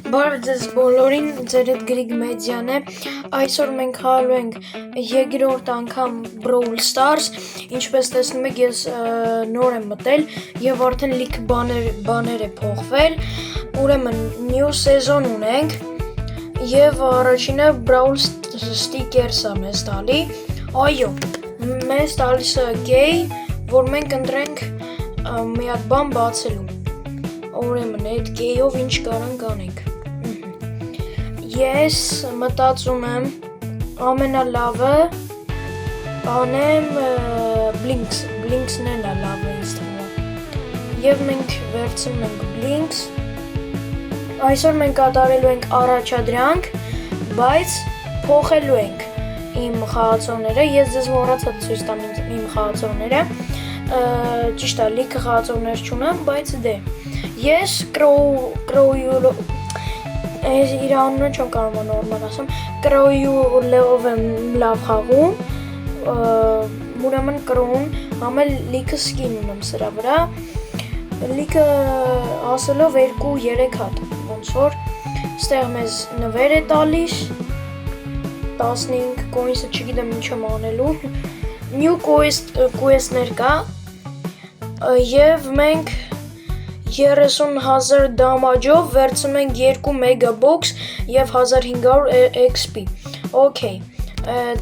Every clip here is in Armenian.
Բարև ձեզ բոլորին, ձեր հետ Գրիգ Մեդիան է, այսօր մենք խաղալու ենք երկրորդ անգամ Brawl Stars, ինչպես տեսնում եք ես նոր եմ մտել և արդեն լիքը բաներ է փոխվել, ուրեմն new season ունենք և առաջինը Brawl Stickers-ը մեզ տալի, այո, մեզ տալիս է gay, որ մենք ընտրենք մի հատ բան բացելու, ուրեմն այդ gay-ով ինչ կարանք անենք։ Ես մտածում եմ ամենալավը անեմ Blinks-ն է լավը ինձ թվում և մենք վերցնում ենք Blinks, այսօր մենք կատարելու ենք առաջադրանք, բայց փոխելու ենք իմ խաղացողները, ես ձեզ մոռացա ցույց տամ իմ խաղացողները, ճիշտ է, լիքը խաղացողներ չունեմ, բայց դե, ես իր անունը չեմ կարող նորմալ ասեմ, Կրոյուլով եմ լավ խաղում, ուրեմն կրոուն, համել լիքը սկին ունեմ սրա վրա, լիքը ասելով 2-3 հատ, ոնց որ, ստեղ մեզ նվեր է տալիս, 15 կոինսը չգիտեմ ինչ եմ անելու, new quest-ներ կա, և մենք 30,000 դամաջով վերցնում ենք 2 մեգաբոքս և 1500 XP, okay,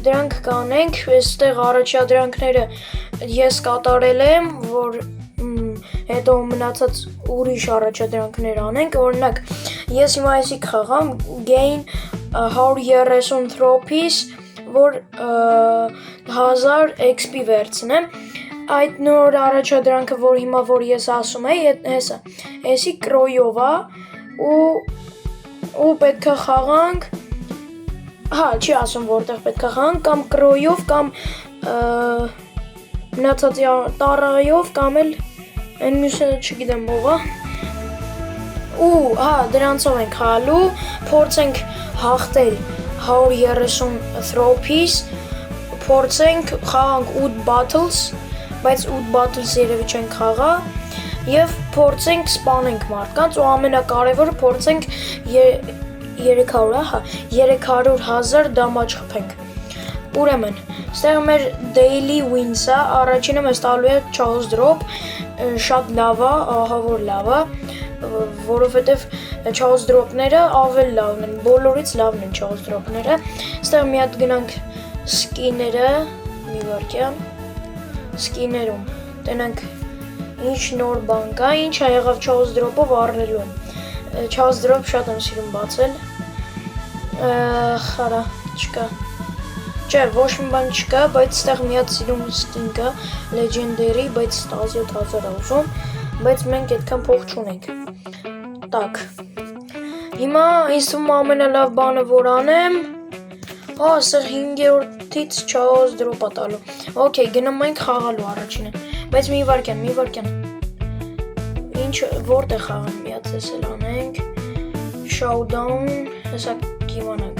դրանք կանենք, այստեղ առաջադրանքները ես կատարել եմ, որ հետո մնացած ուրիշ առաջադրանքներ անենք, օրինակ, ես հիմա այսի կխաղամ, gain 130 trophies, որ 1000 XP վերցնեմ, այդ նոր առաջադրանքը, որ հիմա որ ես ասում եմ, եսի կրոյով է, ու պետք է խաղանք, չի ասում որտեղ պետք է խաղանք, կամ կրոյով, կամ մնացածի տարայով, կամ էլ են մյուսը չգիտեմ ով է, դրանցով ենք խաղալու, փորձենք հաղթել 130 trophies, փորձենք խաղանք 8 battles, բայց 8 battles երևի չենք խաղա և փորձենք սպանենք մարդկանց ու ամենակարևորը փորձենք 300,000 դամաջ խփենք։ Ուրեմն, ստեղ մեր daily wins-ը, առաջինը մեզ տալու է Charles Drop, շատ լավ է, ահա որ լավ է, որովհետև Charles Drop-ները ավելի լավն են, բոլորից լավն են Charles Drop-ները։ Ստեղ մի հատ գնանք սկիները, մի վարքյան, սկիներում, տենանք ինչ նոր բան կա, ինչ է եղավ Charles Drop-ով առնելու եմ, Charles Drop շատ եմ սիրում բացել, խարա, չկա, չէ, ոչ մի բան չկա, բայց ստեղ մի հատ սիրում սկին կա, Legendary, բայց 17,000 է ուզում, բայց մենք այդքան փող չունենք, տակ, հիմա ինձ թվում ամենալավ բանը որ անեմ, սեղ 5-րդից Charles Drop-ա տալու, okay, գնում ենք խաղալու առաջինը, բայց մի վարքյան, ինչ, որտեղ խաղանք, մի հատ ես էլ անենք, Showdown, հեսա կիմանանք,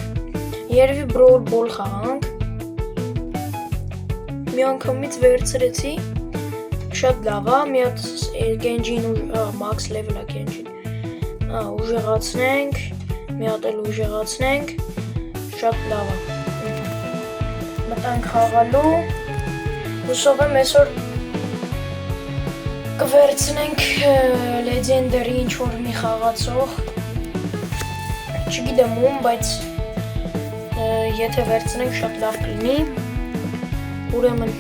երևի Brawl Ball խաղանք, մի անգամից վերցրեցի, շատ լավ է, մի հատ Genjin, max level-ա Genjin, ուժեղացնենք, մի հատ էլ ուժեղացնենք, շատ լավ է, մտանք խաղալու, հուսով եմ այսօր կվերցնենք Legendary ինչ-որ մի խաղացող, չգիտեմ ում, բայց եթե վերցնենք շատ լավ կլինի, ուրեմն,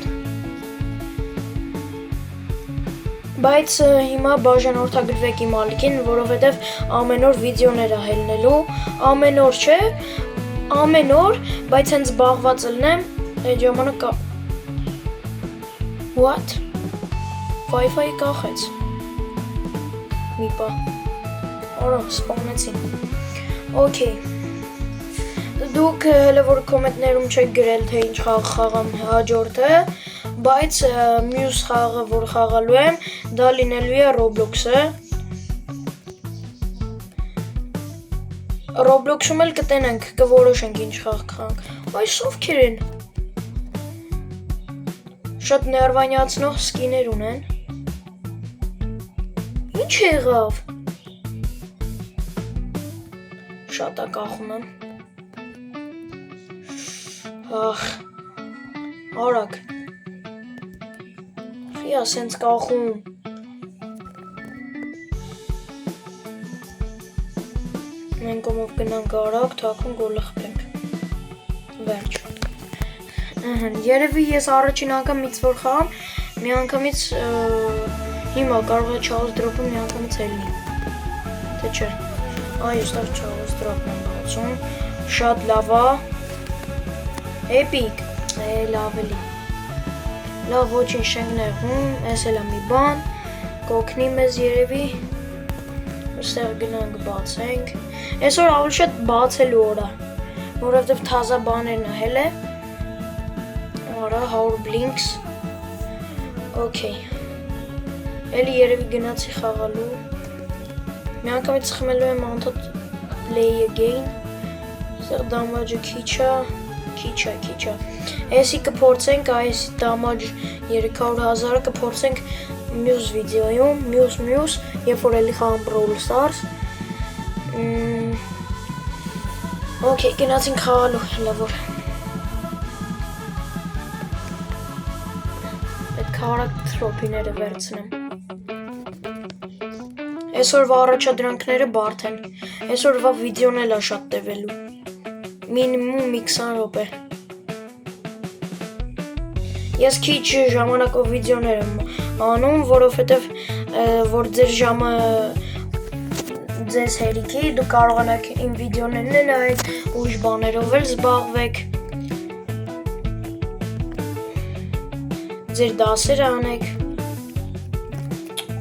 բայց հիմա բաժանորդագրվեք իմ ալիքին, որովհետև ամեն օր վիդեոներ է հելնելու, ամեն օր չէ, ամեն օր, բայց հենց զբաղված ելնեմ, այդ ժամանակ կա, what? Wi-Fi կախեց, մի պա, արա, սպանեցին, okay, դուք հելը որ կոմենտներում չեք գրել, թե ինչ խաղամ հաջորդը, բայց մյուս խաղը, որ խաղալու եմ, դա լինելու է Roblox-ը, Roblox-ում էլ կտենենք, կորոշենք ինչ խաղ կխանք, այս ովքեր են, շատ ներվանյացնող սկիներ ունեն, ինչ եղավ, Շատ է կախում եմ։ Ախ, արագ։ Խիա սենց կախում։ Մենք ումով գնանք արագ, թաքուն գոլը խփենք։ Վերջ։ Երևի ես առաջին անգամից որ խաղամ, մի անգամից հիմա կարող է Charles Drop-ը մի անգամից ելնի։ Թե չէ։ Այ այստեղ Charles Drop-ն եմ բացում։ Շատ լավ է։ Էպիկ։ Լավ էլի։ Լավ ոչինչ չենք նեղում, էս էլ է մի բան։ Կօգնի մեզ երևի։ Այստեղ գնանք բացենք։ Այսօր ավելի շատ բացելու օր է, որովհետև թազա բաներ նահել է։ Արա 100 blinks։ Okay։ Էլի երևի գնացի խաղալու։ Մի անգամից խմելու եմ անդադ play again։ Այստեղ damage-ը քիչ է։ Էսի կփորձենք, այս damage 300,000-ը կփորձենք մյուս վիդեոյում, մյուս, երբ որ էլի խաղամ Brawl Stars։ Okay, գնացինք խաղալու, լավոր։ Պետք է արագ թրոփիները վերցնեմ։ Այսօրվա առաջադրանքները բարդ են։ Այսօրվա վիդեոն էլ է շատ տևելու։ Մինիմում 20 րոպե։ Ես քիչ ժամանակով վիդեոներ եմ անում, որովհետև որ ձեր ժամը ձեզ հերիքի, դու կարողանաք իմ վիդեոներն էլ նայել, ուրիշ բաներով էլ զբաղվեք, ձեր դասերը անեք,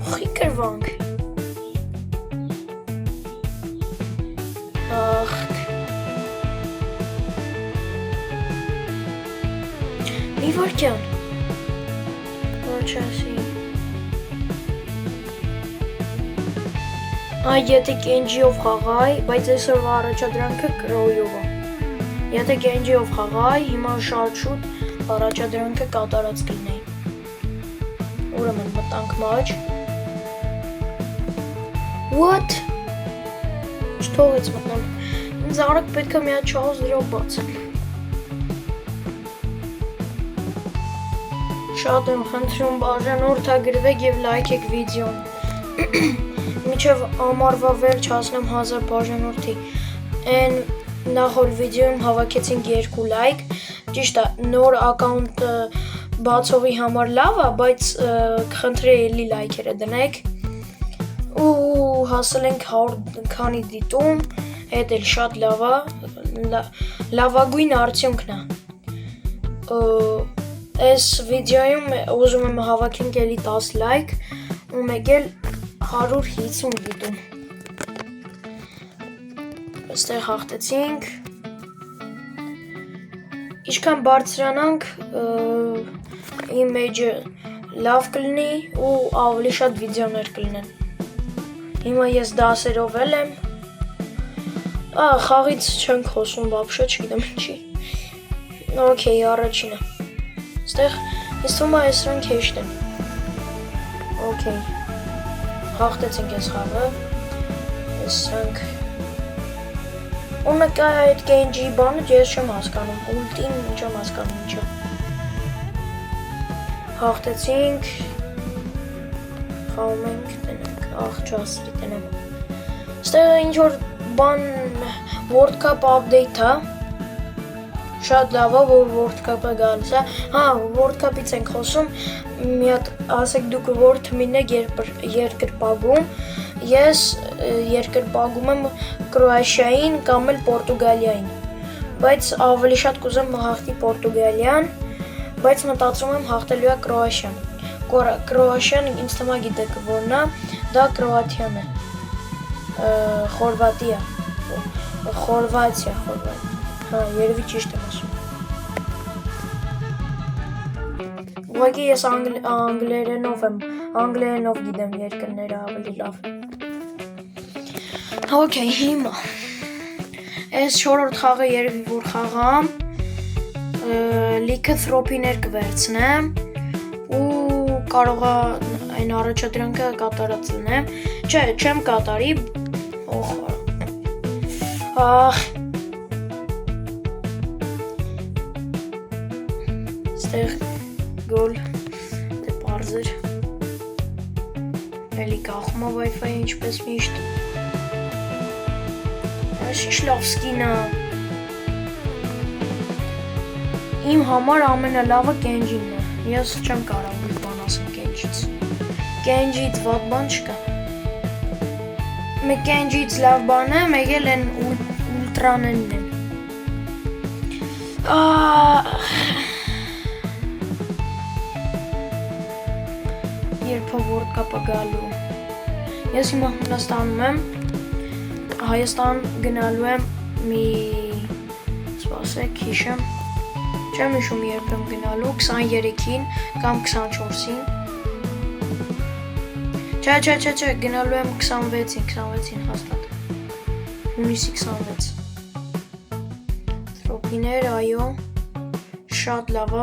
խի կրվանք, մի վարկյան, որ չասի, եթե Genji-ով խաղայ, բայց այսօրվա առաջադրանքը Crow-ով է։ Եթե Genji-ով խաղայ, հիմա շատ շուտ առաջադրանքը կատարած կլինեի։ Ուրեմն մտանք մաջ։ What? Չթողեց մտնել։ Ինձ արագ պետք է մի հատ Charles Drop բացեմ։ Շատ եմ խնդրում բաժանորդագրվեք եւ լայքեք վիդեոն։ Միջև ամառվա վերջ հասնեմ 1000 բաժանորդի։ Այն նախորդ վիդեոյում հավաքեցինք 2 լայք։ Ճիշտ է, նոր ակաունտ բացողի համար լավ է, բայց կխնդրեի էլի լայքերը դնեք։ Ու հասել ենք 100 քանի դիտում, այդ էլ շատ լավ է, լավագույն արդյունքն է։ Այս վիդեոյում ուզում եմ հավաքենք էլի 10 լայք ու մեկ էլ 150 դիտում։ Այստեղ հաղթեցինք։ Ինչքան բարձրանանք, image-ը լավ կլինի ու ավելի շատ վիդեոներ կլինեն։ Հիմա ես դասերով էլ եմ։ Խաղից չենք խոսում բաբշե, չգիտեմ ինչի։ Okay, առաջինը։ Այստեղ ես թվում է այս սրանք հեշտ են։ Okay։ Հաղթեցինք ես խաղը, ես սրանք, ու նկա այդ Genji բանը ես չեմ հասկանում, ուլտին չեմ հասկանում ինչը։ Հաղթեցինք, խաղում ենք, տնենք, չասրի տնեմ։ Ստեղ ինչ-որ բան World Cup update է, շատ լավ է, որ World Cup-ը գալիս է, World Cup-ից ենք խոսում, մի հատ ասեք դուք որ թմին եք երկրպագում, ես երկրպագում եմ Կրոատիային կամ էլ Պորտուգալիային, բայց ավելի շատ կուզեմ հաղթի Պորտուգալիան, բայց մտածում եմ հաղթելու է Կրոատիան, Կրոատիան ինձ թվում է գիտեք որն է, դա Կրոատիան է, Խորվատիա, երևի ճիշտ եմ ասում։ Ուղղակի ես անգլերենով գիտեմ երկրները ավելի լավ։ Okay, հիմա։ Այս չորրորդ խաղը երևի որ խաղամ, լիքը թրոփիներ կվերցնեմ ու կարող է այն առաջադրանքը կատարած լինեմ։ Չէ, չեմ կատարի։ Ախ։ Ստեղ գոլ դե բարձր։ Էլի կախում է Wi-Fi-ը ինչպես միշտ։ Այս ինչ լավ սկին է։ Իմ համար ամենալավը Կենջին է։ Ես չեմ կարող մի բան ասեմ Կենջից։ Կենջից վատ բան չկա։ Մեկ Կենջից լավ բան է, մեկ էլ են ուլտրանենն են։ Երբ World Cup-ը գալու։ Ես հիմա Հունաստանում եմ, Հայաստան գնալու եմ մի, սպասեք, հիշեմ, չեմ հիշում երբ եմ գնալու, 23-ին կամ 24-ին։ Չէ, գնալու եմ 26-ին հաստատ, հունիսի 26։ Տրոպիներ, այո, շատ լավ է,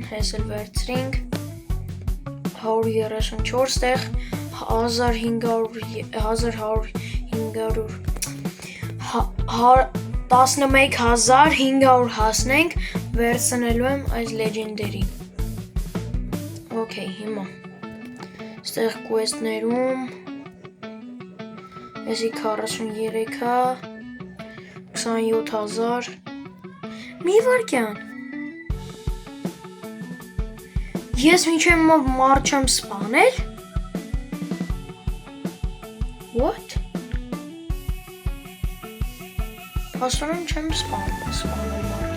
հես էլ վերցրինք, 134 տեղ, 11,500 հասնենք, վերցնելու եմ այս լեջենդերի։ Okay, հիմա, ստեղ quest-ներում, եսի 43-ա, 27,000, մի վարկյան, ես մինչև մարդ չեմ սպանել, What? Հասնում չեմ սպանել մարդ։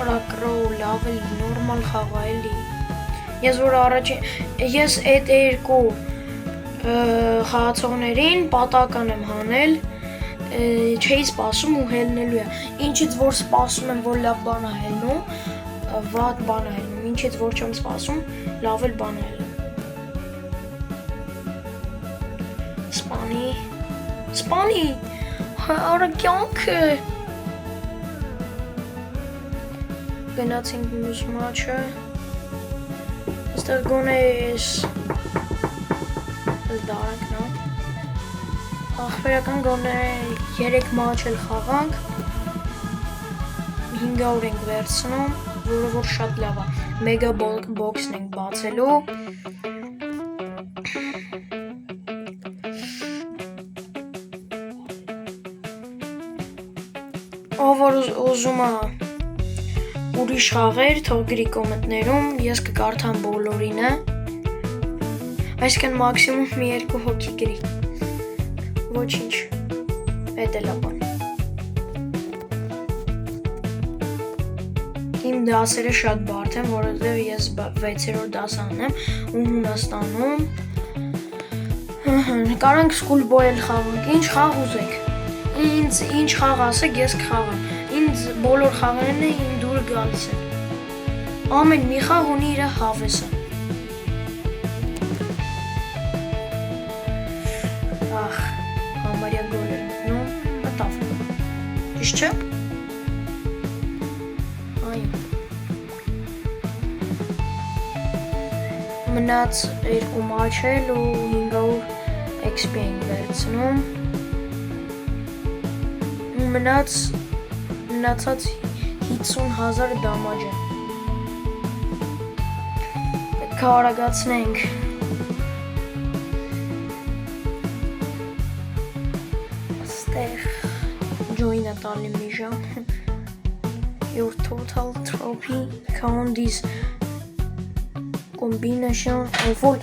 Ռակրոու լավ էլի, նորմալ խաղա էլի։ Ես որ առաջին, ես այդ երկու խաղացողներին պատական եմ հանել, չէի սպասում ու հելնելու է, ինչից որ սպասում եմ, որ լավ բան է հելնում, վատ բան է հելնում, ինչից որ չեմ սպասում, լավ էլ բան է հելնում։ Սպանի, արա կյանքը։ Գնացինք մյուս մաչը, ստեղ գոնե ես դարանք նա։ Ախվերական գոնե 3 մաչ էլ խաղանք, 500 ենք վերցնում, որը որ շատ լավ է, մեգա բոքսն ենք բացելու, ով որ ուզում է ուրիշ խաղեր, թող գրի կոմենտներում, ես կկարդամ բոլորինը, այսքան մաքսիմում մի 2 հոգի գրի, ոչինչ, էդ էլ է բան։ Իմ դասերը շատ բարդ են, որովհետև ես 6-րդ դաս անեմ ու Հունաստանում, կարանք սկուլբոյ էլ խաղանք, ինչ խաղ ուզեք, ինձ ինչ խաղ ասեք, ես կխաղամ, ինձ բոլոր խաղերն է իմ դուրը գալիս են, ամեն մի խաղ ունի իր հավեսը։ Ախ, համարյա գոլ էր մտնում, մտավ, ճիշտ չէ։ Մնաց 2 մաչ էլ ու 500 XP ենք վերցնում, ու մնացած 50,000 դամաջ է, պետք է արագացնենք, ստեղ join-ը տալի մի ժամ, your total trophy count is combination of all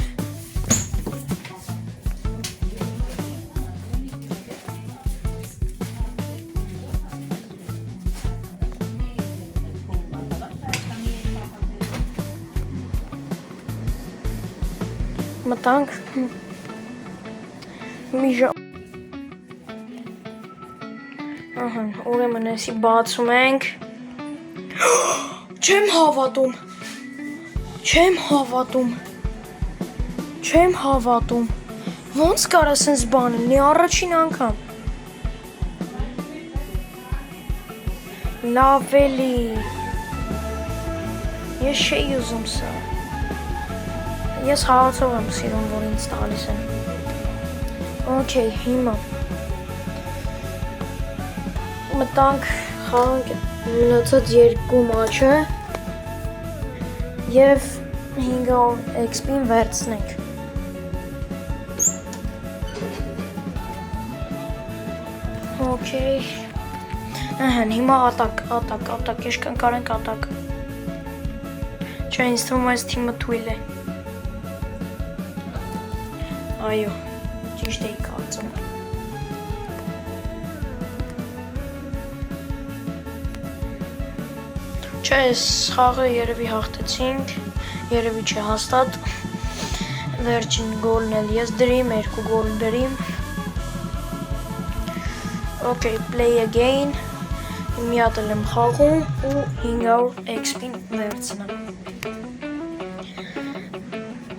մտանք մի ժամ ուրեմն էսի բացում ենք չեմ հավատում ոնց կարա սենց բան լինի առաջին անգամ Լավ էլի։ Ես չէի ուզում սա։ Ես հաղացող եմ սիրում, որ ինձ տալիս են։ Okay, հիմա մտանք խաղանք մնացած երկու մաչը և 500 XP-ին վերցնենք։ Okay։ Ահեն, հիմա ատակ, իշքան կարենք ատակ։ Չէ, ինձ թվում այս թիմը թույլ է։ Այո, ճիշտ էի կարծում։ Չէ, այս խաղը երևի հաղթեցինք, երևի չէ հաստատ։ Վերջին գոլն էլ ես դրիմ, 2 գոլ դրիմ։ Okay, play again։ Մի հատ էլ եմ խաղում ու 500 XP-ին վերցնեմ։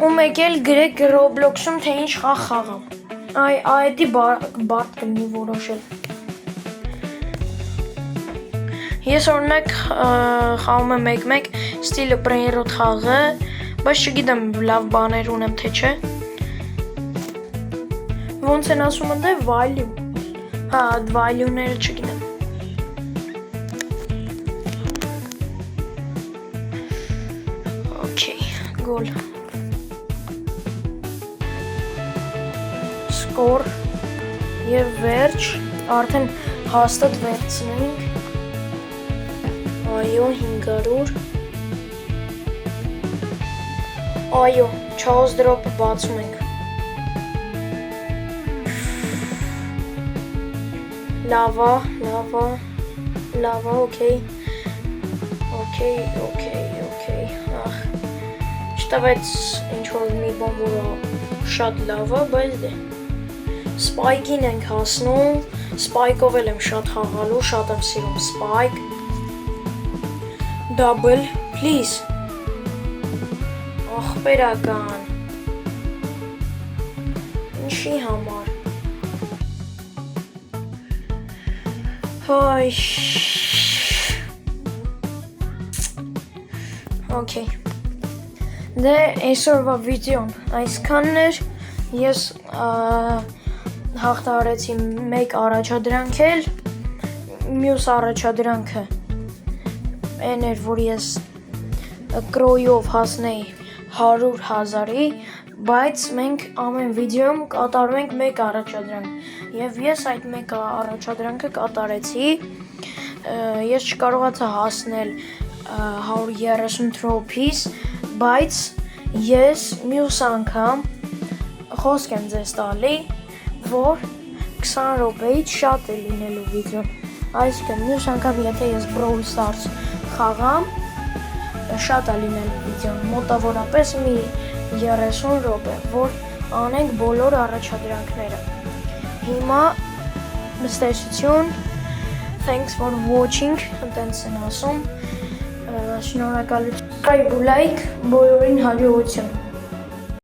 Ու մեկ էլ գրեք Roblox-ում թե ինչ խաղ խաղամ։ Այդի բարդ կլինի որոշել։ Ես օրինակ խաղում եմ 1-1 ստիլը Brainrot խաղը, բայց չգիտեմ լավ բաներ ունեմ թե չէ։ Ոնց են ասում ընդ է value։ Հա, value-ները չգիտեմ։ Okay, goal. Score եւ վերջ, արդեն հաստատ վերցնենք։ Այո, 500։ Այո, Charles Drop-ը բացում ենք։ Lava, okay։ Չտավեց ինչ-որ մի բան, որը շատ լավ է, բայց դե։ Spike-ին ենք հասնում, Spike-ով էլ եմ շատ խաղալու, շատ եմ սիրում Spike։ Double, please։ Ախպերական։ Ինչի համար։ Okay։ Դե այսօրվա վիդեոն այսքանն էր, ես հաղթահարեցի մեկ առաջադրանք էլ, մյուս առաջադրանքը այն էր, որ ես կրոյով հասնեի 100,000-ի, բայց մենք ամեն վիդեոյում կատարում ենք մեկ առաջադրանք և ես այդ մեկ առաջադրանքը կատարեցի, ես չկարողացա հասնել 130 րոպիս, բայց ես մյուս անգամ խոսք եմ ձեզ տալի, որ 20 րոպեից շատ է լինելու վիդեոն, այսինքն մյուս անգամ եթե ես Brawl Stars խաղամ, շատ է լինելու վիդեոն, մոտավորապես մի 30 րոպե, որ անենք բոլոր առաջադրանքները։ Հիմա նստեցություն, thanks for watching, ընտենց են ասում, շնորհակալություն, subscribe ու like, բոլորին հաջողություն։